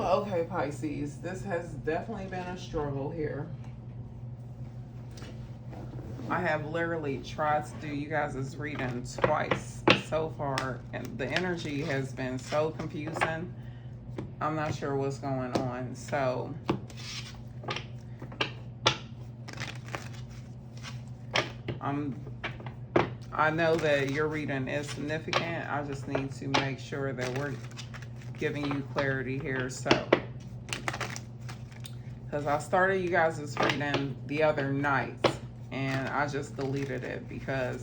Okay, Pisces, this has definitely been a struggle here. I have literally tried to do you guys' reading twice so far, and the energy has been so confusing. I'm not sure what's going on. So I know that your reading is significant. I just need to make sure that we're giving you clarity here. So, because I started you guys' reading the other night and I just deleted it because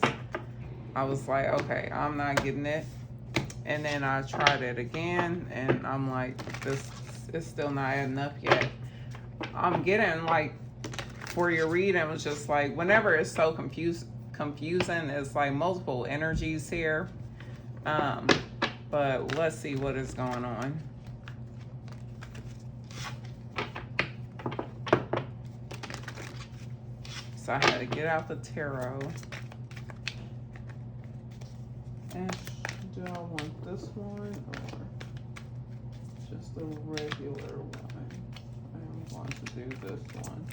I was like, okay, I'm not getting it. And then I tried it again and I'm like, this is still not enough yet. I'm getting like, for your reading, it was just like, whenever it's so confusing, it's like multiple energies here. But let's see what is going on. So I had to get out the tarot. And do I want this one or just a regular one? I am going to do this one.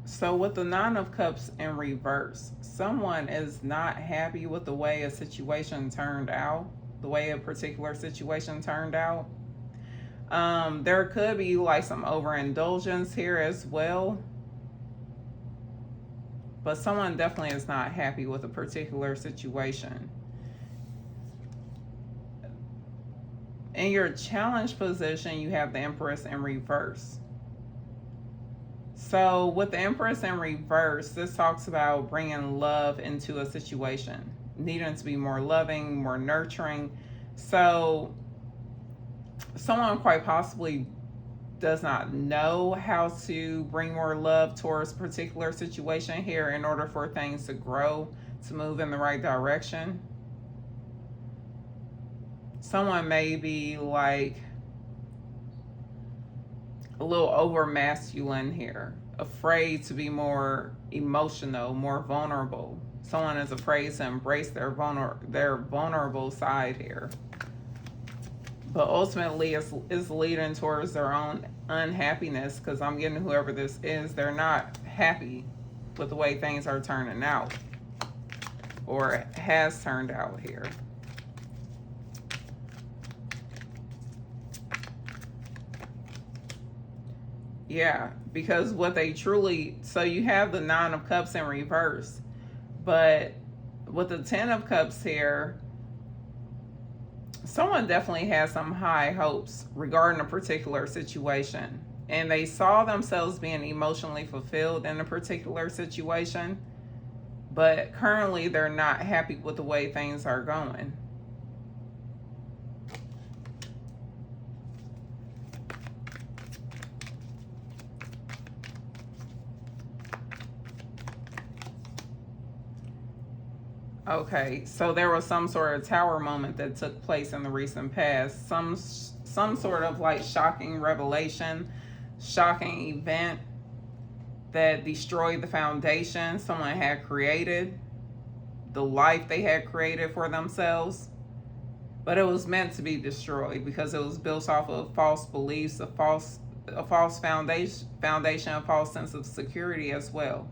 So with the Nine of Cups in reverse, someone is not happy with the way a situation turned out, the way a particular situation turned out. There could be like some overindulgence here as well. But someone definitely is not happy with a particular situation. In your challenge position, you have the Empress in reverse. So with the Empress in reverse, this talks about bringing love into a situation, needing to be more loving, more nurturing. So someone quite possibly does not know how to bring more love towards a particular situation here in order for things to grow, to move in the right direction. Someone may be like a little over masculine here, afraid to be more emotional, more vulnerable. Someone is afraid to embrace their vulnerable side here. But ultimately, it's leading towards their own unhappiness, because I'm getting whoever this is, they're not happy with the way things are turning out, or has turned out here. Yeah, because what they truly, so you have the Nine of Cups in reverse, but with the Ten of Cups here, someone definitely has some high hopes regarding a particular situation, and they saw themselves being emotionally fulfilled in a particular situation, but currently they're not happy with the way things are going. Okay, so there was some sort of tower moment that took place in the recent past. Some sort of like shocking revelation, shocking event that destroyed the foundation someone had created, the life they had created for themselves. But it was meant to be destroyed because it was built off of false beliefs, a false foundation, a false sense of security as well.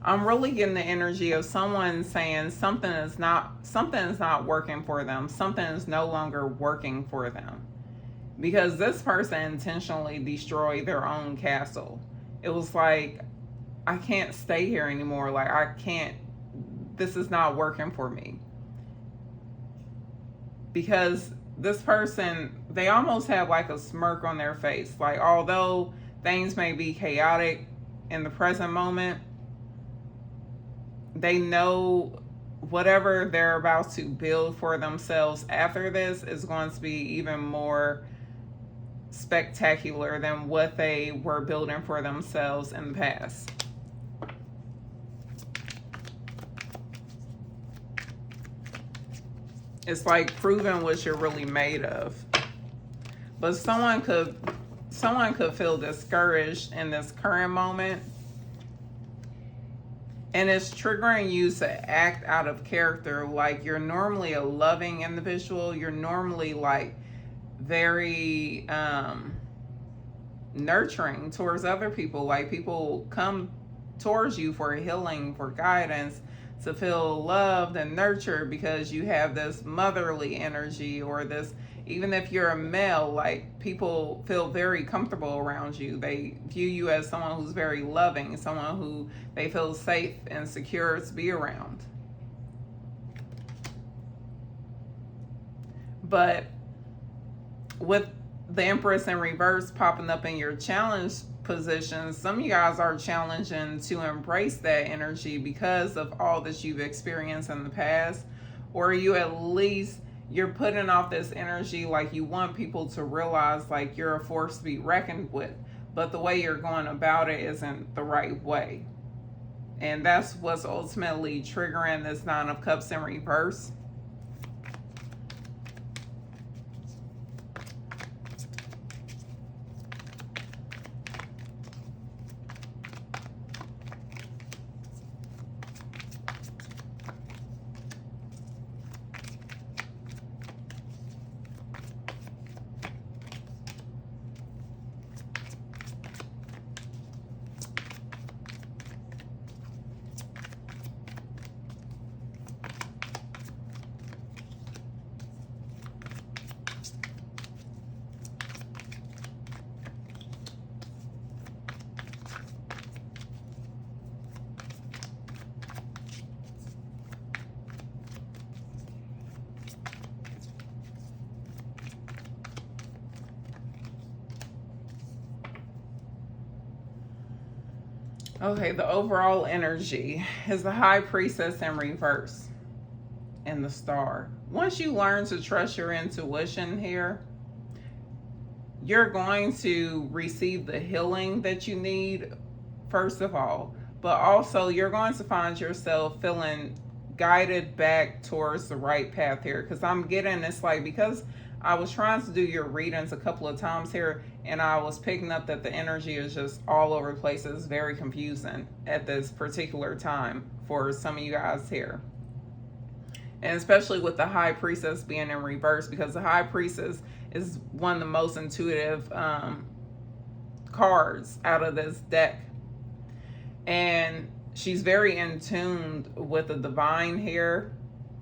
I'm really getting the energy of someone saying something is not working for them. Something is no longer working for them. Because this person intentionally destroyed their own castle. It was like, I can't stay here anymore. Like, I can't, this is not working for me. Because this person, they almost have like a smirk on their face. Like, although things may be chaotic in the present moment, they know whatever they're about to build for themselves after this is going to be even more spectacular than what they were building for themselves in the past. It's like proving what you're really made of. But someone could feel discouraged in this current moment, and it's triggering you to act out of character. Like, you're normally a loving individual. You're normally like very nurturing towards other people. Like, people come towards you for healing, for guidance, to feel loved and nurtured because you have this motherly energy, or this, even if you're a male, like, people feel very comfortable around you. They view you as someone who's very loving, someone who they feel safe and secure to be around. But with the Empress in reverse popping up in your challenge position, some of you guys are challenging to embrace that energy because of all that you've experienced in the past, or you at least, you're putting off this energy. Like, you want people to realize like you're a force to be reckoned with, but the way you're going about it isn't the right way. And that's what's ultimately triggering this Nine of Cups in reverse. Okay, the overall energy is the High Priestess in reverse and the Star. Once you learn to trust your intuition here, you're going to receive the healing that you need, first of all, but also you're going to find yourself feeling guided back towards the right path here. Because I'm getting this, like, because I was trying to do your readings a couple of times here, and I was picking up that the energy is just all over the place. It's very confusing at this particular time for some of you guys here. And especially with the High Priestess being in reverse, because the High Priestess is one of the most intuitive cards out of this deck. And she's very in tune with the divine here.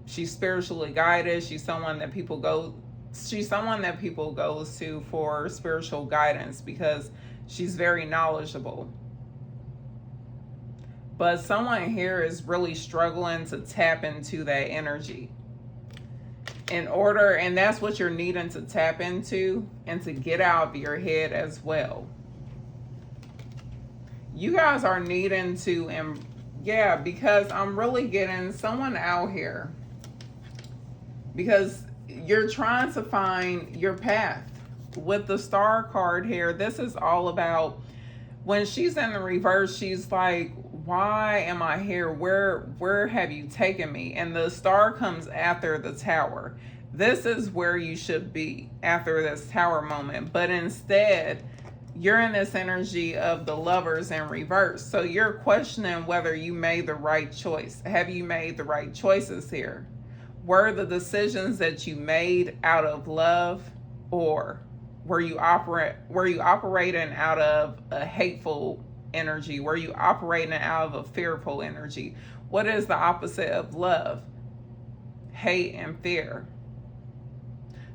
She's spiritually guided. She's someone that people go to for spiritual guidance because she's very knowledgeable. But someone here is really struggling to tap into that energy. And that's what you're needing to tap into and to get out of your head as well. You guys are needing to, because I'm really getting someone out here. Because you're trying to find your path. With the Star card here, this is all about, when she's in the reverse, she's like, why am I here? Where have you taken me? And the Star comes after the Tower. This is where you should be after this Tower moment. But instead, you're in this energy of the Lovers in reverse. So you're questioning whether you made the right choice. Have you made the right choices here? Were the decisions that you made out of love, or were you operating out of a hateful energy? Were you operating out of a fearful energy? What is the opposite of love? Hate and fear.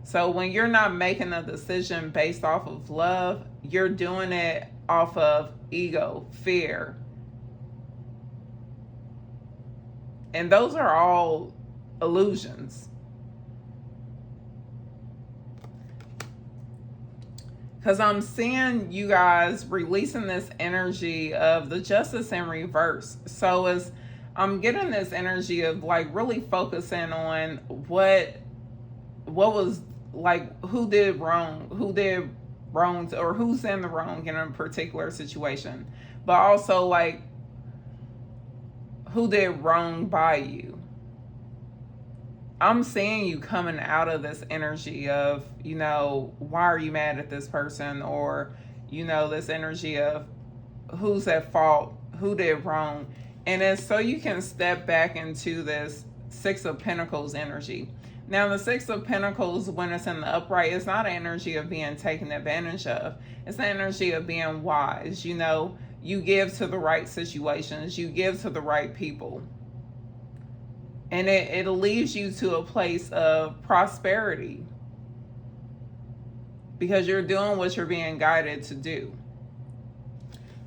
So when you're not making a decision based off of love, you're doing it off of ego, fear. And those are all illusions. Because I'm seeing you guys releasing this energy of the Justice in reverse. So as I'm getting this energy of like really focusing on what was like, who did wrong, or who's in the wrong in a particular situation, but also like who did wrong by you. I'm seeing you coming out of this energy of, you know, why are you mad at this person? Or, you know, this energy of who's at fault, who did wrong. And it's so you can step back into this Six of Pentacles energy. Now, the Six of Pentacles, when it's in the upright, it's not an energy of being taken advantage of. It's an energy of being wise. You know, you give to the right situations, you give to the right people. And it leads you to a place of prosperity because you're doing what you're being guided to do.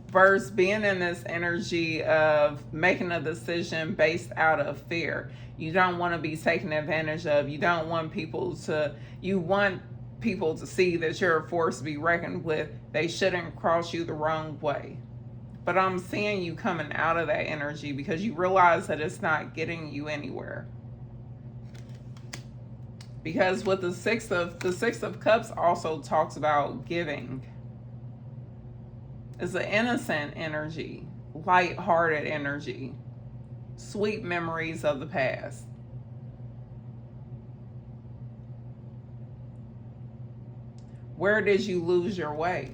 Versus being in this energy of making a decision based out of fear. You don't want to be taken advantage of. You don't want people to, you want people to see that you're a force to be reckoned with. They shouldn't cross you the wrong way. But I'm seeing you coming out of that energy because you realize that it's not getting you anywhere. Because with the Six of Cups also talks about giving. It's an innocent energy, light-hearted energy, sweet memories of the past. Where did you lose your way?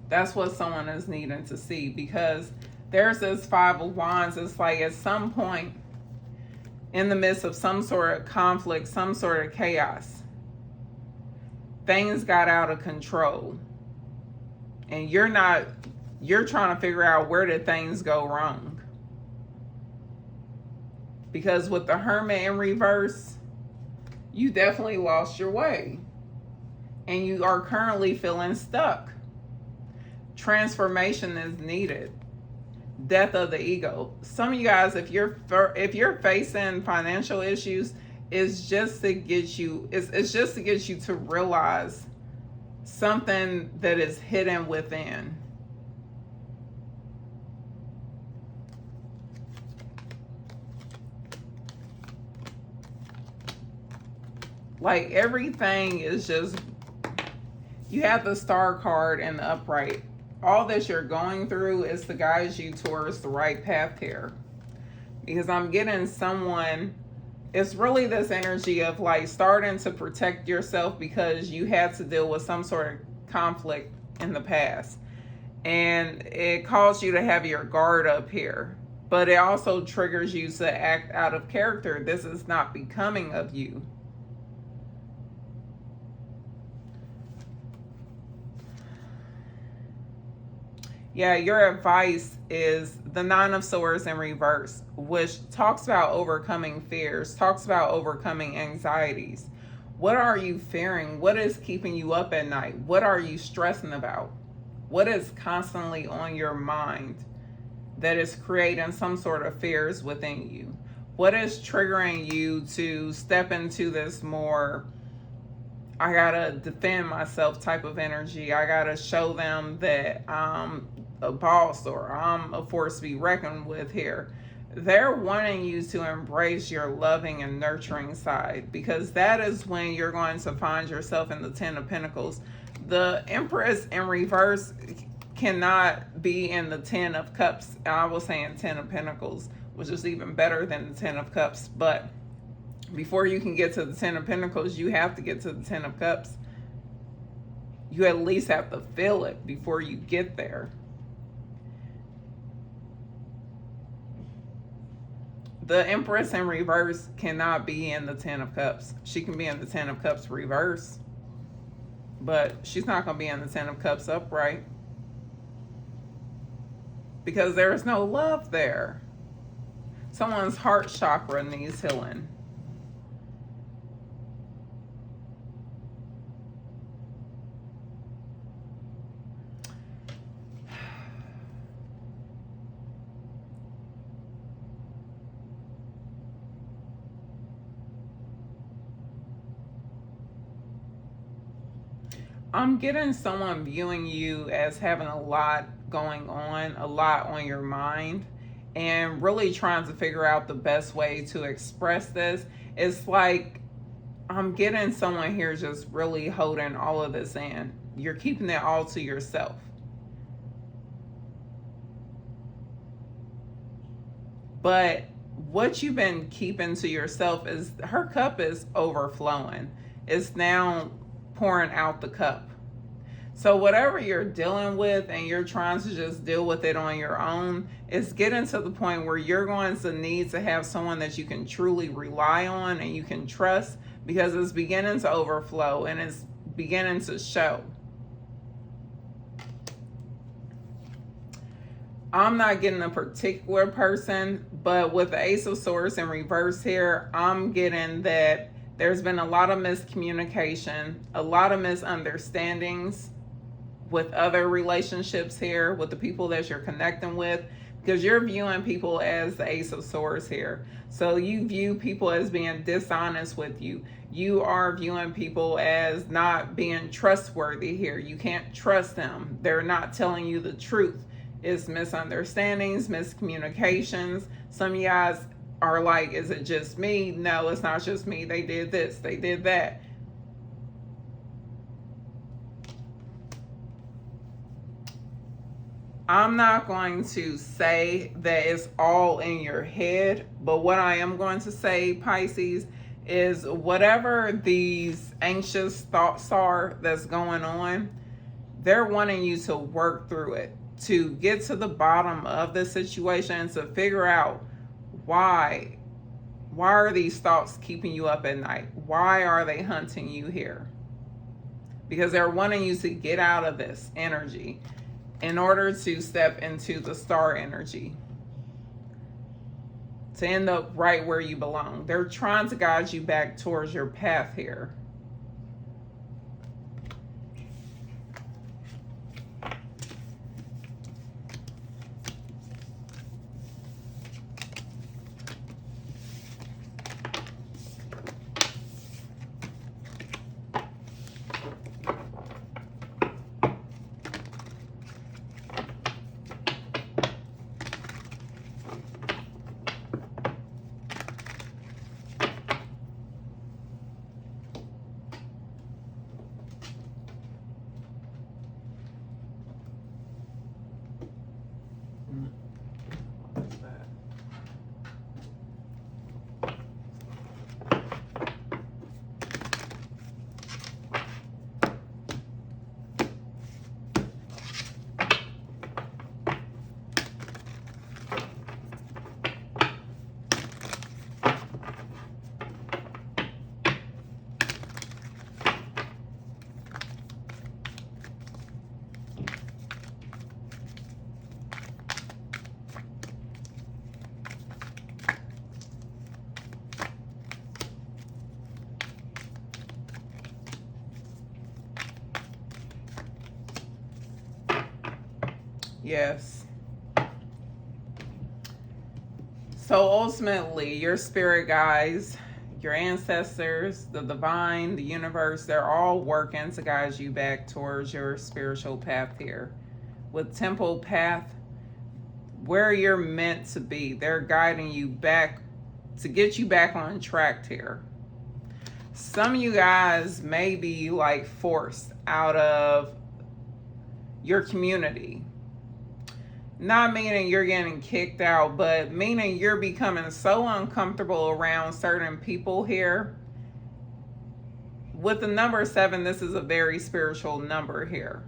That's what someone is needing to see, because there's this Five of Wands. It's like at some point in the midst of some sort of conflict, some sort of chaos, things got out of control. And you're trying to figure out where did things go wrong. Because with the Hermit in reverse, you definitely lost your way. And you are currently feeling stuck. Transformation is needed. Death of the ego. Some of you guys, if you're facing financial issues, it's just to get you to realize something that is hidden within. Like everything is just, you have the Star card and the upright. All that you're going through is to guide you towards the right path here. Because I'm getting someone, it's really this energy of like starting to protect yourself because you had to deal with some sort of conflict in the past. And it caused you to have your guard up here. But it also triggers you to act out of character. This is not becoming of you. Yeah, your advice is the Nine of Swords in reverse, which talks about overcoming fears, talks about overcoming anxieties. What are you fearing? What is keeping you up at night? What are you stressing about? What is constantly on your mind that is creating some sort of fears within you? What is triggering you to step into this more, I gotta defend myself type of energy? I gotta show them that I'm a boss or I'm a force to be reckoned with here. They're wanting you to embrace your loving and nurturing side, because that is when you're going to find yourself in the Ten of Pentacles. The Empress in reverse cannot be in the Ten of Cups. I was saying Ten of Pentacles, which is even better than the Ten of Cups. But before you can get to the Ten of Pentacles, you have to get to the Ten of Cups. You at least have to feel it before you get there. The Empress in reverse cannot be in the Ten of Cups. She can be in the Ten of Cups reverse, but she's not going to be in the Ten of Cups upright, because there's no love there. Someone's heart chakra needs healing. I'm getting someone viewing you as having a lot going on, a lot on your mind, and really trying to figure out the best way to express this. It's like I'm getting someone here just really holding all of this in. You're keeping it all to yourself. But what you've been keeping to yourself is her cup is overflowing. It's now pouring out the cup. So whatever you're dealing with and you're trying to just deal with it on your own, it's getting to the point where you're going to need to have someone that you can truly rely on and you can trust, because it's beginning to overflow and it's beginning to show. I'm not getting a particular person, but with the Ace of Swords in reverse here, I'm getting that there's been a lot of miscommunication, a lot of misunderstandings with other relationships here, with the people that you're connecting with, because you're viewing people as the Ace of Swords here. So you view people as being dishonest with you. You are viewing people as not being trustworthy here. You can't trust them. They're not telling you the truth. It's misunderstandings, miscommunications. Some of you guys are like, is it just me? No, it's not just me. They did this, they did that. I'm not going to say that it's all in your head, but what I am going to say, Pisces, is whatever these anxious thoughts are that's going on, they're wanting you to work through it, to get to the bottom of the situation, to figure out why are these thoughts keeping you up at night? Why are they hunting you here? Because they're wanting you to get out of this energy in order to step into the star energy, to end up right where you belong. They're trying to guide you back towards your path here. Yes. So ultimately, your spirit guides, your ancestors, the divine, the universe, they're all working to guide you back towards your spiritual path here. With Temple Path, where you're meant to be, they're guiding you back to get you back on track here. Some of you guys may be like forced out of your community. Not meaning you're getting kicked out, but meaning you're becoming so uncomfortable around certain people here. With the number 7, this is a very spiritual number here.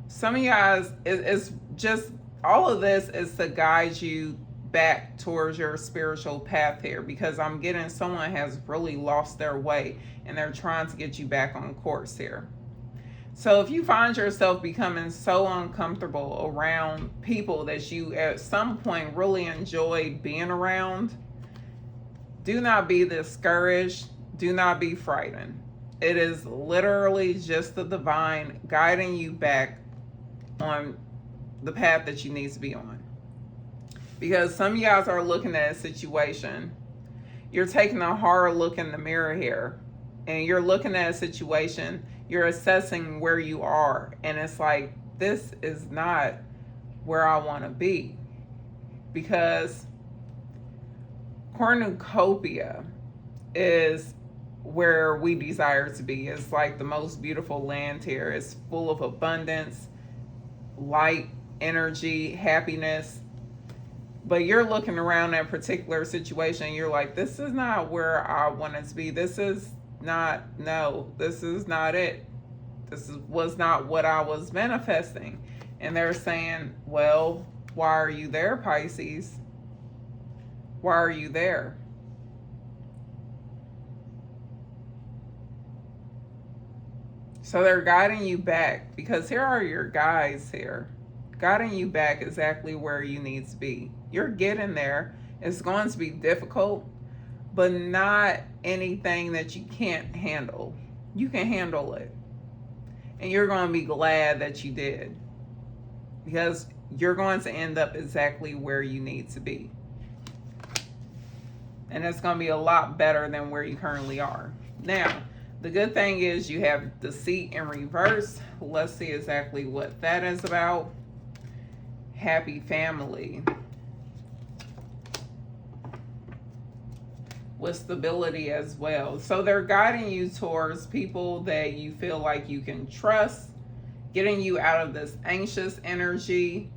Some of you guys, it's just, all of this is to guide you back towards your spiritual path here, because I'm getting someone has really lost their way and they're trying to get you back on course here. So if you find yourself becoming so uncomfortable around people that you at some point really enjoyed being around, do not be discouraged. Do not be frightened. It is literally just the divine guiding you back on the path that you need to be on. Because some of you guys are looking at a situation. You're taking a hard look in the mirror here, and you're looking at a situation. You're assessing where you are, and it's like, this is not where I want to be. Because cornucopia is where we desire to be. It's like the most beautiful land here. It's full of abundance, light, energy, happiness. But you're looking around that particular situation. You're like, this is not where I wanted to be. This is not, no, this is not it. Was not what I was manifesting. And they're saying, well, why are you there, Pisces? Why are you there? So they're guiding you back, because here are your guides here, guiding you back exactly where you need to be. You're getting there. It's going to be difficult, but not anything that you can't handle. You can handle it. And you're going to be glad that you did, because you're going to end up exactly where you need to be. And it's going to be a lot better than where you currently are. Now, the good thing is you have deceit in reverse. Let's see exactly what that is about. Happy family. With stability as well. So they're guiding you towards people that you feel like you can trust, getting you out of this anxious energy,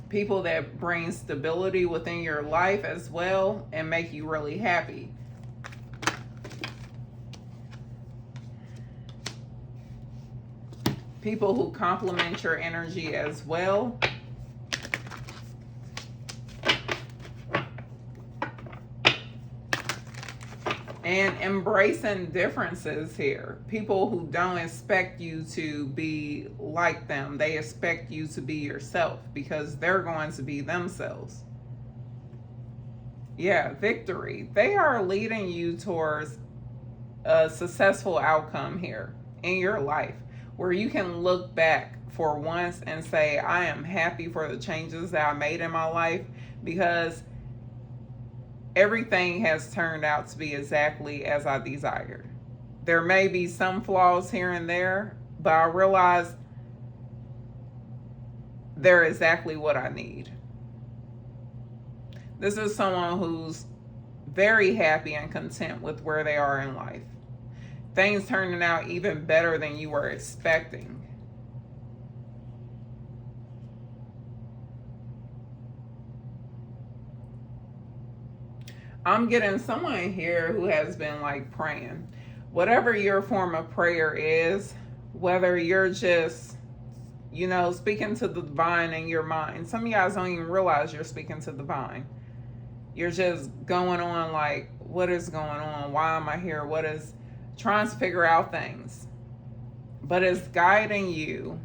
people that bring stability within your life as well and make you really happy. People who complement your energy as well. And embracing differences here. People who don't expect you to be like them. They expect you to be yourself, because they're going to be themselves. Yeah, victory. They are leading you towards a successful outcome here in your life, where you can look back for once and say, I am happy for the changes that I made in my life, because everything has turned out to be exactly as I desired. There may be some flaws here and there, but I realize they're exactly what I need. This is someone who's very happy and content with where they are in life. Things turning out even better than you were expecting. I'm getting someone here who has been like praying. Whatever your form of prayer is, whether you're just, speaking to the divine in your mind. Some of you guys don't even realize you're speaking to the divine. You're just going on like, what is going on? Why am I here? What is, trying to figure out things. But it's guiding you,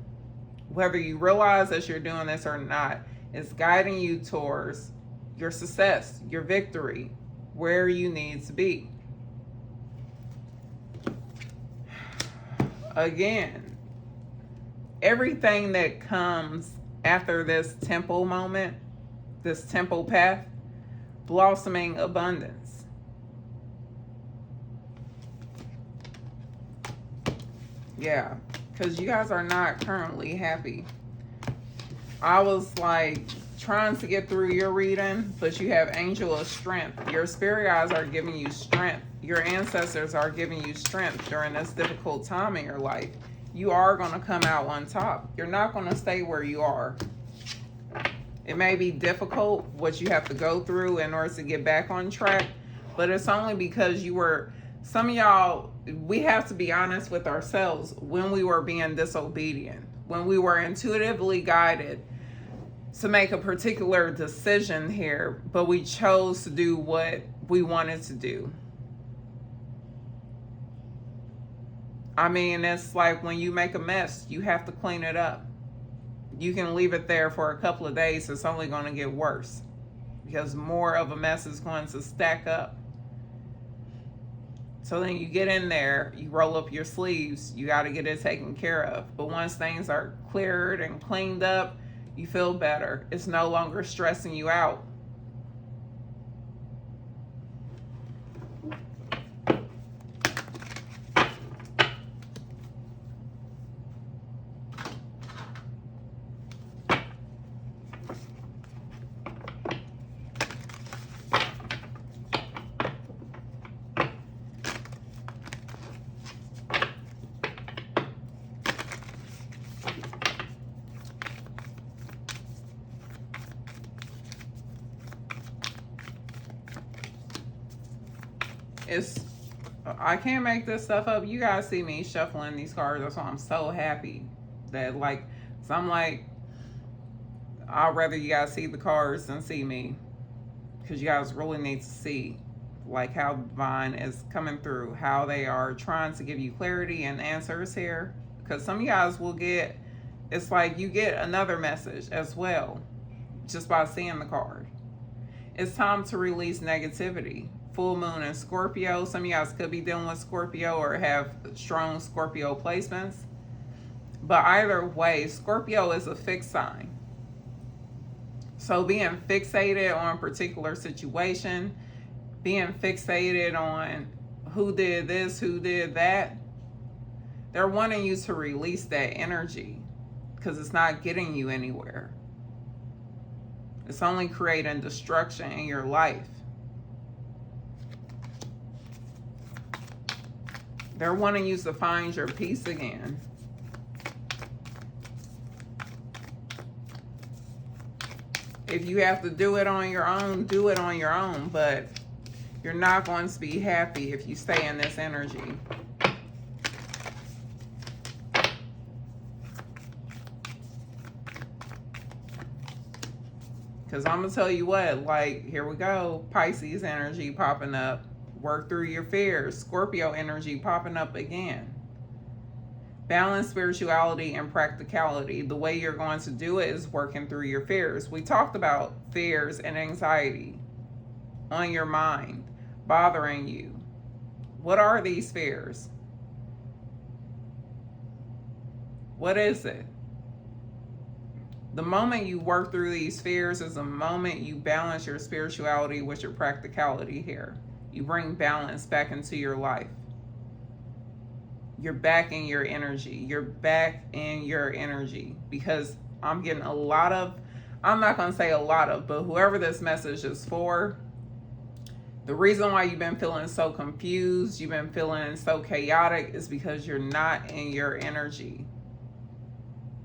whether you realize that you're doing this or not, it's guiding you towards your success, your victory, where you need to be. Again, everything that comes after this temple moment, this temple path, blossoming abundance. Yeah, because you guys are not currently happy. I was like trying to get through your reading, but you have Angel of Strength. Your spirit guides are giving you strength. Your ancestors are giving you strength during this difficult time in your life. You are going to come out on top. You're not going to stay where you are. It may be difficult what you have to go through in order to get back on track, but it's only because you were, some of y'all, we have to be honest with ourselves, when we were being disobedient, when we were intuitively guided to make a particular decision here, but we chose to do what we wanted to do. I mean, it's like when you make a mess, you have to clean it up. You can leave it there for a couple of days, it's only going to get worse because more of a mess is going to stack up. So then you get in there, you roll up your sleeves, you got to get it taken care of. But once things are cleared and cleaned up, you feel better. It's no longer stressing you out. It's, I can't make this stuff up. You guys see me shuffling these cards. That's why I'm so happy that, like, so I'm like, I'd rather you guys see the cards than see me, because you guys really need to see, like, how divine is coming through, how they are trying to give you clarity and answers here. Because some of you guys will get, it's like you get another message as well just by seeing the card. It's time to release negativity. Full moon in Scorpio. Some of you guys could be dealing with Scorpio or have strong Scorpio placements. But either way, Scorpio is a fixed sign. So being fixated on a particular situation, being fixated on who did this, who did that, they're wanting you to release that energy because it's not getting you anywhere. It's only creating destruction in your life. They're wanting you to find your peace again. If you have to do it on your own, do it on your own. But you're not going to be happy if you stay in this energy. Because I'm going to tell you what, like, here we go. Pisces energy popping up. Work through your fears. Scorpio energy popping up again. Balance spirituality and practicality. The way you're going to do it is working through your fears. We talked about fears and anxiety on your mind, bothering you. What are these fears? What is it? The moment you work through these fears is the moment you balance your spirituality with your practicality here. You bring balance back into your life. You're back in your energy. You're back in your energy, because I'm getting a lot of, I'm not going to say a lot of, but whoever this message is for, the reason why you've been feeling so confused, you've been feeling so chaotic, is because you're not in your energy.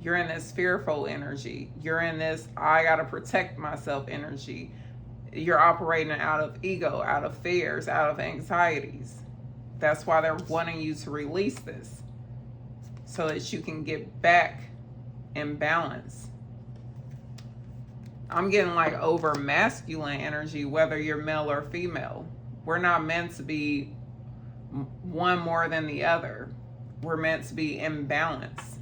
You're in this fearful energy. You're in this, I got to protect myself energy. You're operating out of ego, out of fears, out of anxieties. That's why they're wanting you to release this, so that you can get back in balance. I'm getting like over masculine energy, whether you're male or female. We're not meant to be one more than the other. We're meant to be in balance.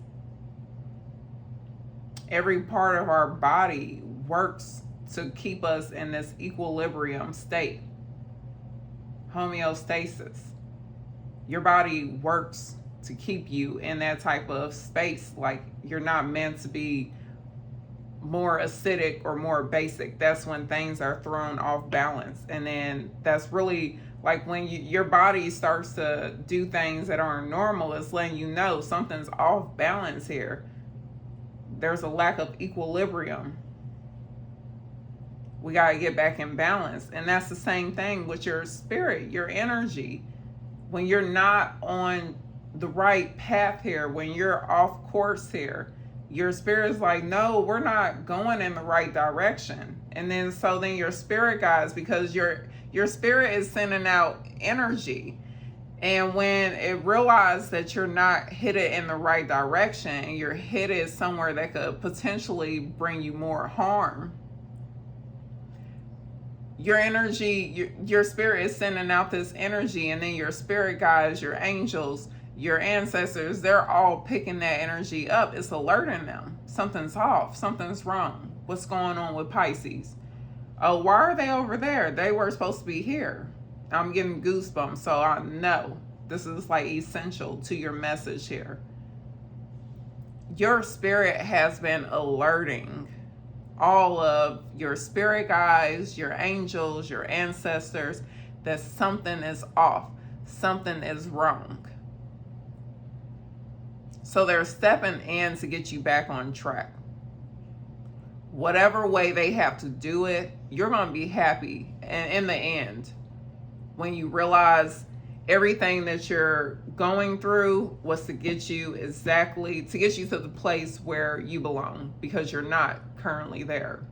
Every part of our body works to keep us in this equilibrium state. Homeostasis. Your body works to keep you in that type of space. Like, you're not meant to be more acidic or more basic. That's when things are thrown off balance. And then that's really like when your body starts to do things that aren't normal, it's letting you know something's off balance here. There's a lack of equilibrium. We got to get back in balance. And that's the same thing with your spirit, your energy. When you're not on the right path here, when you're off course here, your spirit's like, no, we're not going in the right direction. And then so then your spirit guides, because your spirit is sending out energy. And when it realizes that you're not headed in the right direction and you're headed somewhere that could potentially bring you more harm, your energy, your spirit is sending out this energy, and then your spirit guides, your angels, your ancestors, they're all picking that energy up. It's alerting them. Something's off. Something's wrong. What's going on with Pisces? Oh, why are they over there? They were supposed to be here. I'm getting goosebumps, so I know this is like essential to your message here. Your spirit has been alerting all of your spirit guides, your angels, your ancestors, that something is off, something is wrong. So they're stepping in to get you back on track. Whatever way they have to do it, you're going to be happy. And in the end, when you realize everything that you're going through was to get you to the place where you belong, because you're not currently there.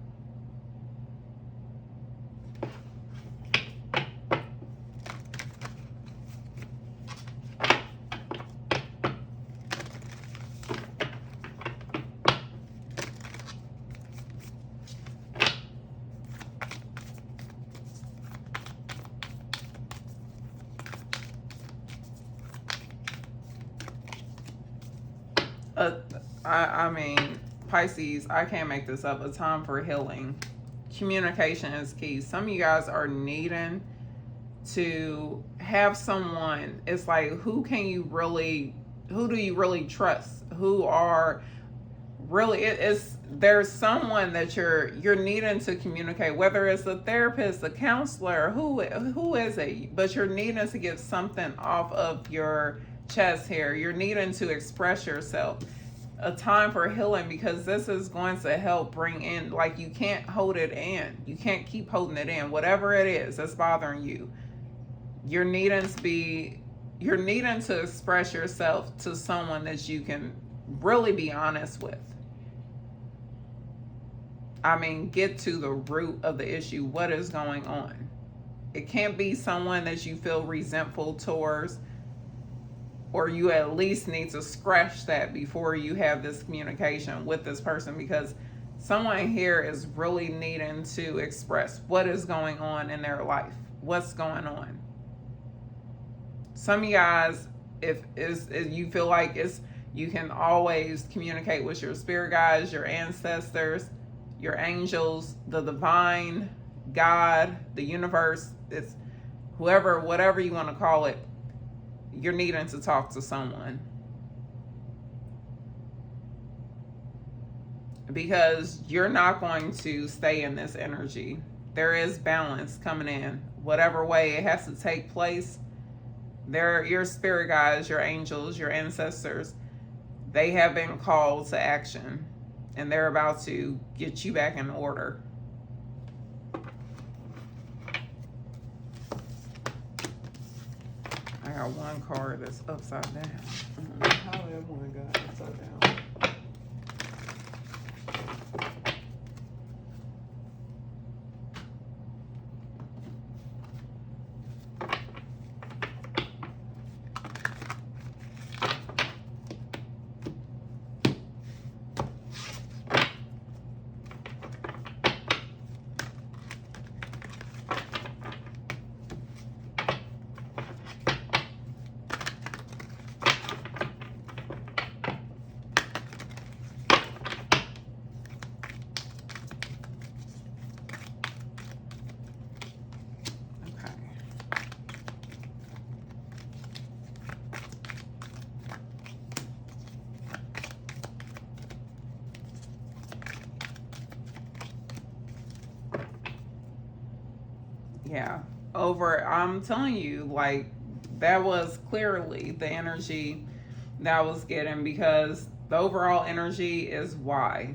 I mean, Pisces, I can't make this up. A time for healing. Communication is key. Some of you guys are needing to have someone. It's like, who do you really trust? Who are really, there's someone that you're needing to communicate, whether it's a therapist, a counselor, who is it, but you're needing to get something off of your chest here. You're needing to express yourself. A time for healing, because this is going to help bring in, like, you can't hold it in. You can't keep holding it in. Whatever it is that's bothering you, you're needing to express yourself to someone that you can really be honest with. I mean, get to the root of the issue. What is going on? It can't be someone that you feel resentful towards, or you at least need to scratch that before you have this communication with this person, because someone here is really needing to express what is going on in their life. What's going on? Some of you guys, if you feel like you can always communicate with your spirit guides, your ancestors, your angels, the divine, God, the universe, it's whoever, whatever you want to call it, you're needing to talk to someone. Because you're not going to stay in this energy. There is balance coming in. Whatever way it has to take place, your spirit guides, your angels, your ancestors, they have been called to action. And they're about to get you back in order. I got one card that's upside down. How did one got upside down? Yeah, I'm telling you, like, that was clearly the energy that I was getting, because the overall energy is why.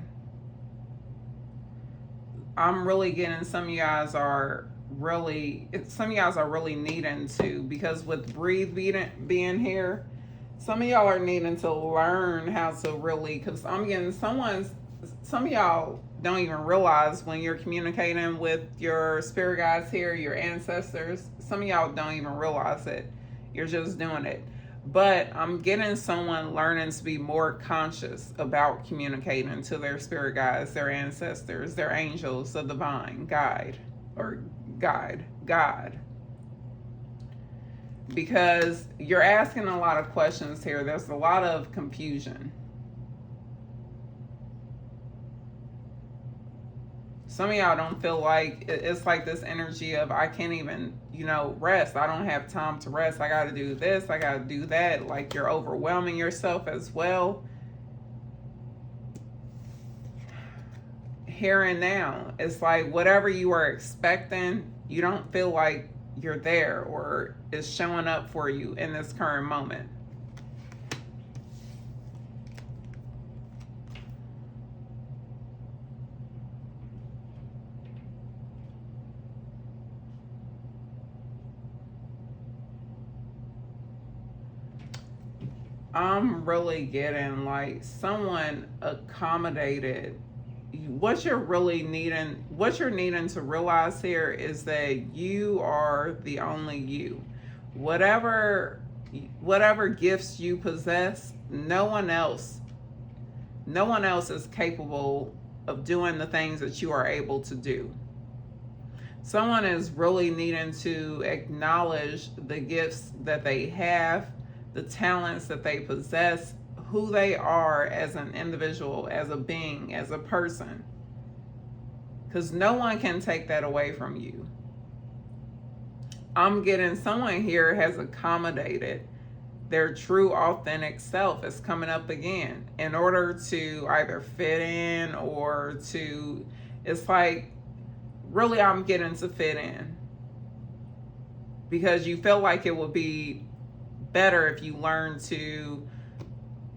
I'm really getting some of you guys are really needing to, because with breathe being here, some of y'all are needing to learn how to really, because I'm getting some of y'all don't even realize when you're communicating with your spirit guides here, your ancestors, some of y'all don't even realize it. You're just doing it. But I'm getting someone learning to be more conscious about communicating to their spirit guides, their ancestors, their angels, the divine God. Because you're asking a lot of questions here. There's a lot of confusion. Some of y'all don't feel like, it's like this energy of, I can't even, rest. I don't have time to rest. I got to do this. I got to do that. Like, you're overwhelming yourself as well. Here and now, it's like whatever you are expecting, you don't feel like you're there or is showing up for you in this current moment. I'm really getting like someone accommodated. What you're needing to realize here is that you are the only you. Whatever gifts you possess, no one else is capable of doing the things that you are able to do. Someone is really needing to acknowledge the gifts that they have, the talents that they possess, who they are as an individual, as a being, as a person. Because no one can take that away from you. I'm getting someone here has accommodated their true authentic self is coming up again in order to either fit in or to, it's like, really I'm getting to fit in. Because you feel like it would be better if you learn to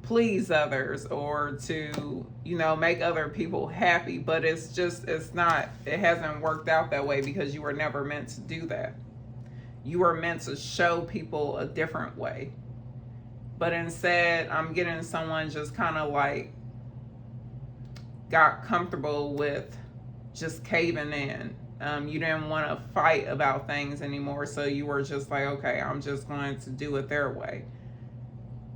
please others or to, you know, make other people happy. But it's just, it's not, it hasn't worked out that way because you were never meant to do that. You were meant to show people a different way. But instead, I'm getting someone just kind of like got comfortable with just caving in. You didn't want to fight about things anymore, so you were just like, okay, I'm just going to do it their way.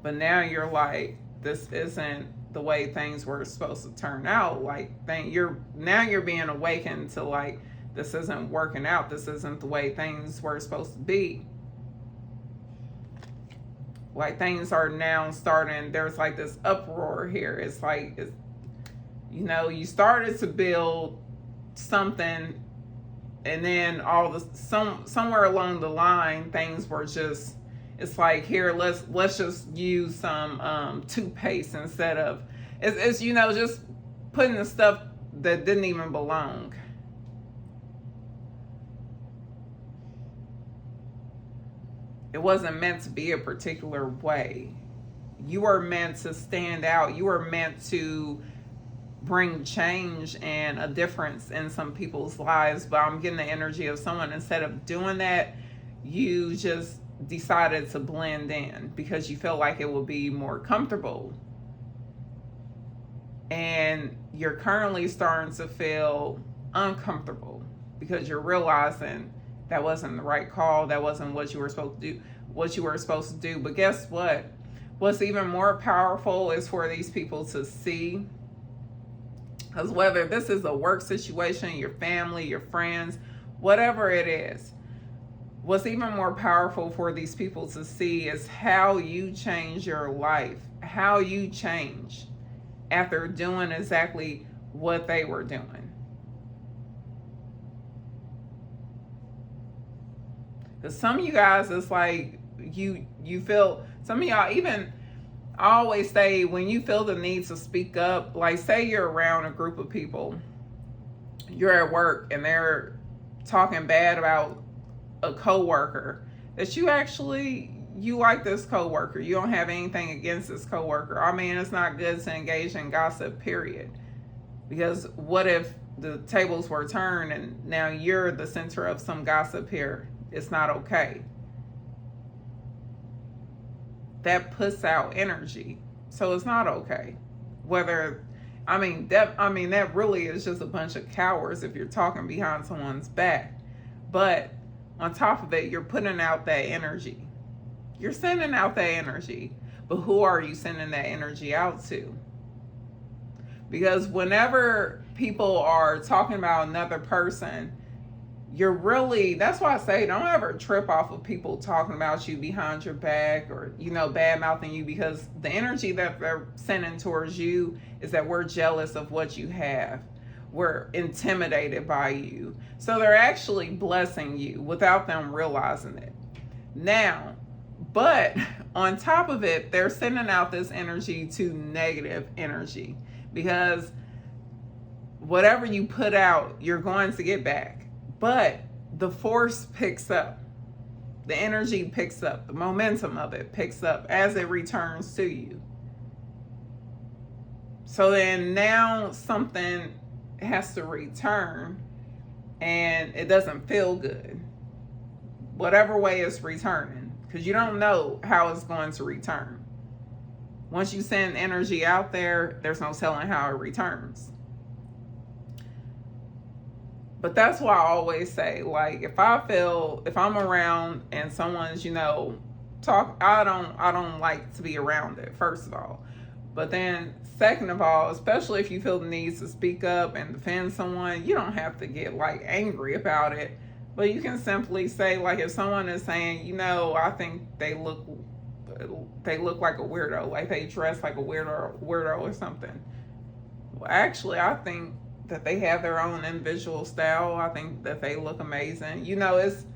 But now you're like, this isn't the way things were supposed to turn out. Like, you're being awakened to like, this isn't working out. This isn't the way things were supposed to be. Like, things are now starting, there's like this uproar here. It's like, you know, you started to build something, and then somewhere along the line, things were just, it's like, here, let's just use some toothpaste instead of, it's you know, just putting the stuff that didn't even belong. It wasn't meant to be a particular way. You were meant to stand out. You were meant to bring change and a difference in some people's lives. But I'm getting the energy of someone, instead of doing that, you just decided to blend in because you felt like it would be more comfortable. And you're currently starting to feel uncomfortable because you're realizing that wasn't the right call. That wasn't what you were supposed to do. But guess what? What's even more powerful is for these people to see. Because whether this is a work situation, your family, your friends, whatever it is, what's even more powerful for these people to see is how you change your life, how you change after doing exactly what they were doing. Because some of you guys, it's like you feel, some of y'all, even, I always say, when you feel the need to speak up, like say you're around a group of people, you're at work and they're talking bad about a coworker, that you like this coworker, you don't have anything against this coworker. I mean, it's not good to engage in gossip, period. Because what if the tables were turned and now you're the center of some gossip here? It's not okay. That puts out energy, so it's not okay. That really is just a bunch of cowards if you're talking behind someone's back. But on top of it, you're putting out that energy. You're sending out that energy. But who are you sending that energy out to? Because whenever people are talking about another person, that's why I say, don't ever trip off of people talking about you behind your back or, you know, bad mouthing you, because the energy that they're sending towards you is that we're jealous of what you have. We're intimidated by you. So they're actually blessing you without them realizing it. Now, but on top of it, they're sending out this energy to negative energy, because whatever you put out, you're going to get back. But the force picks up, the energy picks up, the momentum of it picks up as it returns to you. So then now something has to return and it doesn't feel good, whatever way it's returning, because you don't know how it's going to return. Once you send energy out there, there's no telling how it returns. But that's why I always say, like, if I'm around and someone's, you know, I don't like to be around it, first of all. But then second of all, especially if you feel the need to speak up and defend someone, you don't have to get like angry about it. But you can simply say, like, if someone is saying, you know, I think they look they look like a weirdo, like they dress like a weirdo or something. Well, actually, I think that they have their own individual style. I think that they look amazing. You know, it's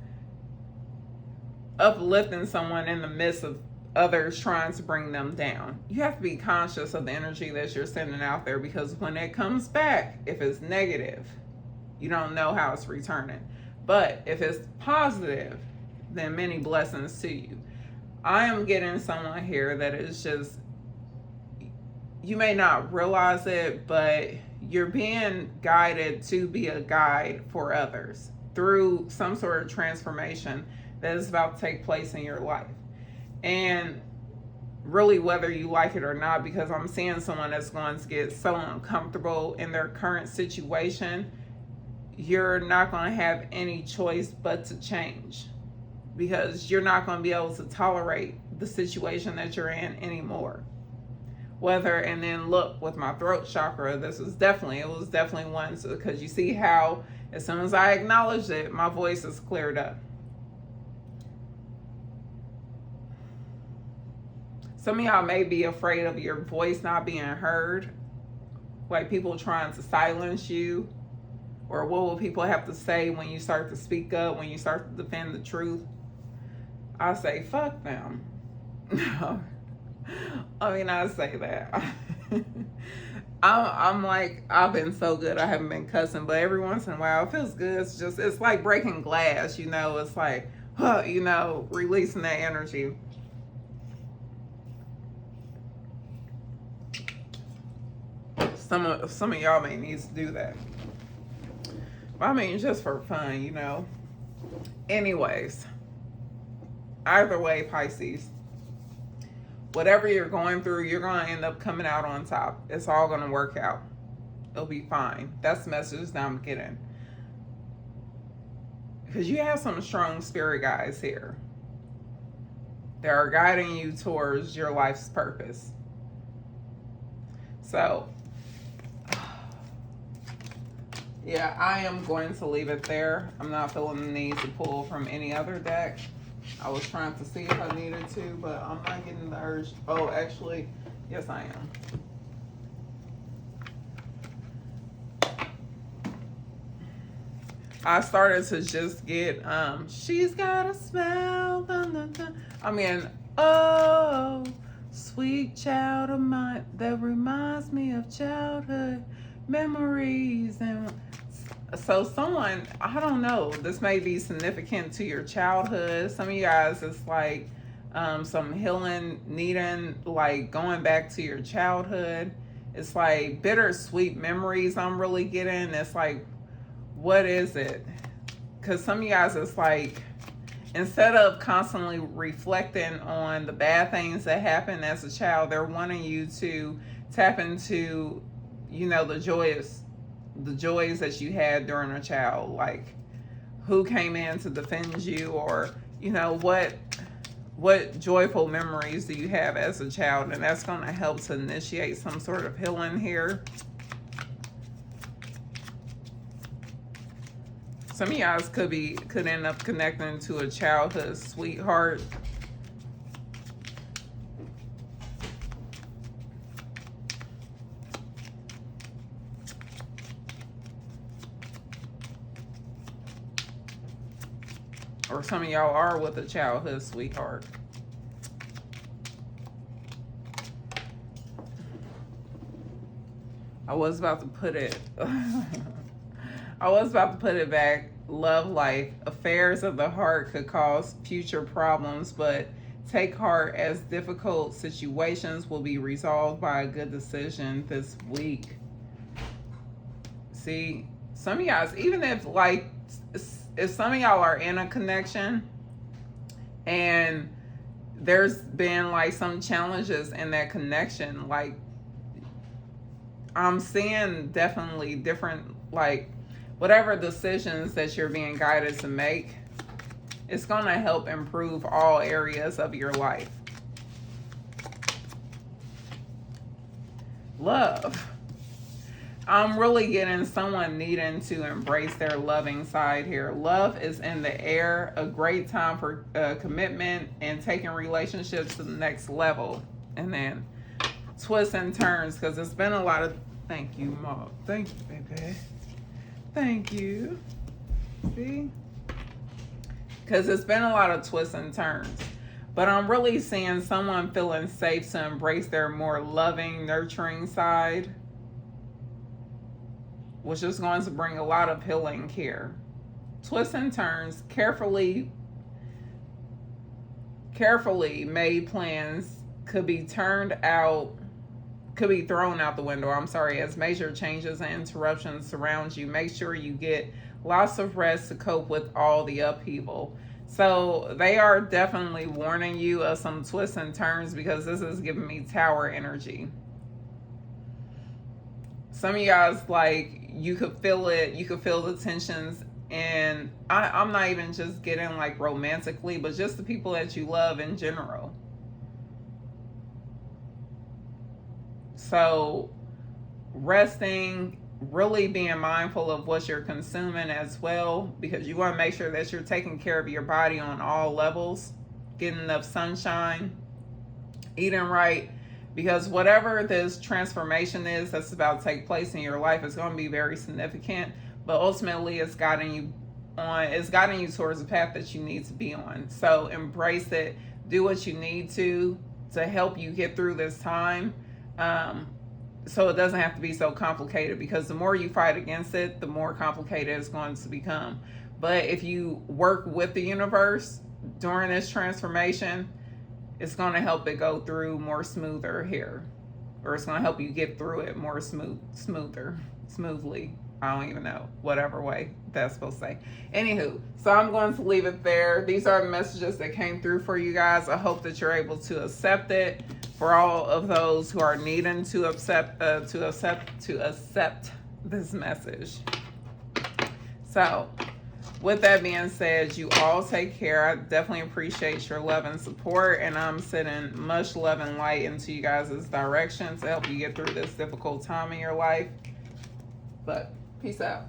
uplifting someone in the midst of others trying to bring them down. You have to be conscious of the energy that you're sending out there, because when it comes back, if it's negative, you don't know how it's returning. But if it's positive, then many blessings to you. I am getting someone here that is just, you may not realize it, but you're being guided to be a guide for others through some sort of transformation that is about to take place in your life. And really, whether you like it or not, because I'm seeing someone that's going to get so uncomfortable in their current situation, you're not going to have any choice but to change, because you're not going to be able to tolerate the situation that you're in anymore. And then look, with my throat chakra, it was definitely one, because you see how as soon as I acknowledged it, my voice is cleared up. Some of y'all may be afraid of your voice not being heard, like people trying to silence you, or what will people have to say when you start to speak up, when you start to defend the truth. I say, fuck them. No. I mean, I say that. I'm like, I've been so good, I haven't been cussing, but every once in a while it feels good. It's like breaking glass, you know. It's like, you know, releasing that energy. Some of y'all may need to do that. I mean, just for fun, you know. Anyways, either way, Pisces, whatever you're going through, you're going to end up coming out on top. It's all going to work out. It'll be fine. That's the message that I'm getting. Because you have some strong spirit guides here that are guiding you towards your life's purpose. So, yeah, I am going to leave it there. I'm not feeling the need to pull from any other deck. I was trying to see if I needed to, but I'm not getting the urge. Oh, actually, yes, I am. I started to just get, she's got a smell. Dun, dun, dun. I mean, oh, sweet child of mine that reminds me of childhood memories. And so someone, I don't know, this may be significant to your childhood. Some of you guys, it's like some healing needing, like going back to your childhood. It's like bittersweet memories I'm really getting. It's like, what is it? Because some of you guys, it's like, instead of constantly reflecting on the bad things that happened as a child, they're wanting you to tap into, you know, the joys that you had during a child, like who came in to defend you, or, you know, what joyful memories do you have as a child, and that's going to help to initiate some sort of healing here. Some of you guys could end up connecting to a childhood sweetheart. Or some of y'all are with a childhood sweetheart. I was about to put it back. Love life. Affairs of the heart could cause future problems, but take heart, as difficult situations will be resolved by a good decision this week. See, some of you guys, even if some of y'all are in a connection and there's been like some challenges in that connection, like I'm seeing definitely different, like whatever decisions that you're being guided to make, it's going to help improve all areas of your life. Love. I'm really getting someone needing to embrace their loving side here. Love is in the air, a great time for commitment and taking relationships to the next level. And then twists and turns, because it's been a lot of, thank you, Mom. Thank you, baby. Thank you. See? Because it's been a lot of twists and turns. But I'm really seeing someone feeling safe to embrace their more loving, nurturing side, which is going to bring a lot of healing here. Twists and turns, carefully made plans could be thrown out the window, as major changes and interruptions surround you. Make sure you get lots of rest to cope with all the upheaval. So they are definitely warning you of some twists and turns, because this is giving me Tower energy. Some of you guys, like, you could feel it. You could feel the tensions. And I'm not even just getting like romantically, but just the people that you love in general. So resting, really being mindful of what you're consuming as well, because you want to make sure that you're taking care of your body on all levels, getting enough sunshine, eating right, because whatever this transformation is that's about to take place in your life is going to be very significant, but ultimately it's guiding you towards the path that you need to be on. So embrace it, do what you need to help you get through this time. So it doesn't have to be so complicated, because the more you fight against it, the more complicated it's going to become. But if you work with the universe during this transformation, it's going to help it go through more smoother here, or it's going to help you get through it more smoothly. I don't even know, whatever way that's supposed to say. Anywho, so I'm going to leave it there. These are the messages that came through for you guys. I hope that you're able to accept it. For all of those who are needing to accept this message. So, with that being said, you all take care. I definitely appreciate your love and support, and I'm sending much love and light into you guys' direction to help you get through this difficult time in your life. But peace out.